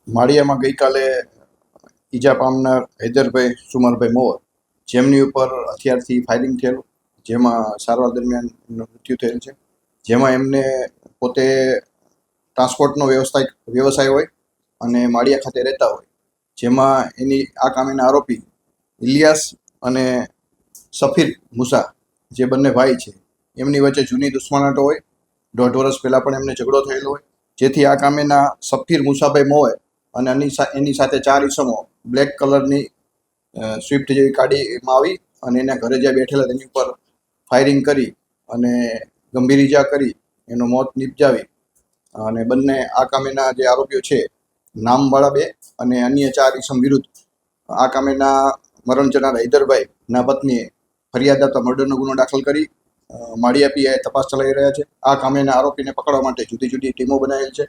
માળિયામાં ગઈકાલે ઈજા પામનાર હૈદરભાઈ સુમરભાઈ મોર, જેમની ઉપર હથિયારથી ફાયરિંગ થયેલું, જેમાં સારવાર દરમિયાન એમનું મૃત્યુ થયેલ છે. જેમાં એમને પોતે ટ્રાન્સપોર્ટનો વ્યવસાય હોય અને માળિયા ખાતે રહેતા હોય. જેમાં એની આ કામેના આરોપી ઇલિયાસ અને સફીર મુસા, જે બંને ભાઈ છે, એમની વચ્ચે જૂની દુશ્મનાટો હોય. 1.5 વર્ષ પહેલાં પણ એમને ઝઘડો થયેલો હોય. જેથી આ કામેના સફીર મુસાભાઈ મોએ અને એની સાથે 4 ઈસમો બ્લેક કલરની સ્વિફ્ટ જેવી ગાડીમાં આવી અને એના ઘરે જ્યાં બેઠેલા તેની ઉપર ફાયરિંગ કરી અને ગંભીર ઈજા કરી એનું મોત નિપજાવી અને બંને આ કામેના જે આરોપીઓ છે, નામવાળા 2 અને અન્ય 4 ઈસમ વિરુદ્ધ આ કામેના મરણ જનાર હૈદરભાઈના પત્નીએ ફરિયાદ આપતા મર્ડરનો ગુનો દાખલ કરી માળિયા પીઆઈ તપાસ ચલાવી રહ્યા છે. આ કામેના આરોપીને પકડવા માટે જુદી જુદી ટીમો બનાવેલ છે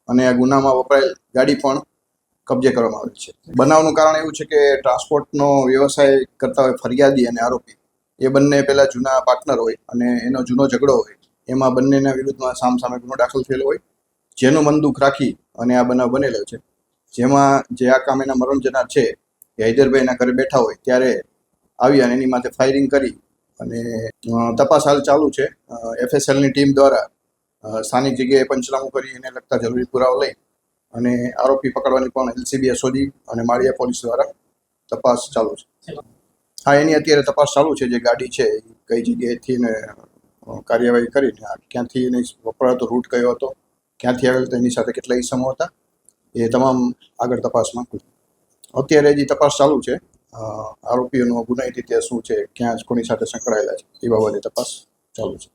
અને આ ગુનામાં વપરાયેલ ગાડી પણ કબજે કરવામાં આવેલ છે. બનાવનું કારણ એવું છે કે ટ્રાન્સપોર્ટનો વ્યવસાય કરતા હોય ફરિયાદી અને આરોપી, એ બંને પહેલાં જૂના પાર્ટનર હોય અને એનો જૂનો ઝઘડો હોય. એમાં બંનેના વિરુદ્ધમાં સામસામે ગુનો દાખલ થયેલો હોય, જેનું મનદુખ રાખી અને આ બનાવ બનેલો છે. જેમાં જે આ કામેના મરણ જનાર છે એ હૈદરભાઈના ઘરે બેઠા હોય ત્યારે આવી અને એની માથે ફાયરિંગ કરી અને તપાસ હાલ ચાલુ છે. FSLની ટીમ દ્વારા સ્થાનિક જગ્યાએ પંચનામું કરી એને લગતા જરૂરી પુરાવા લઈ અને આરોપી પકડવાની પણ LCB SOG અને માળિયા પોલીસ દ્વારા તપાસ ચાલુ છે. હા, એની અત્યારે તપાસ ચાલુ છે. જે ગાડી છે એ કઈ જગ્યાએથી ને કાર્યવાહી કરીને ક્યાંથી એની વપરાતો રૂટ કયો હતો, ક્યાંથી આવેલ, તેની સાથે કેટલા ઈસમો હતા, એ તમામ આગળ તપાસમાં. અત્યારે હજી તપાસ ચાલુ છે. આરોપીઓનો ગુનાહિત ઇતિહાસ શું છે, ક્યાં કોની સાથે સંકળાયેલા છે, એ બાબતે તપાસ ચાલુ છે.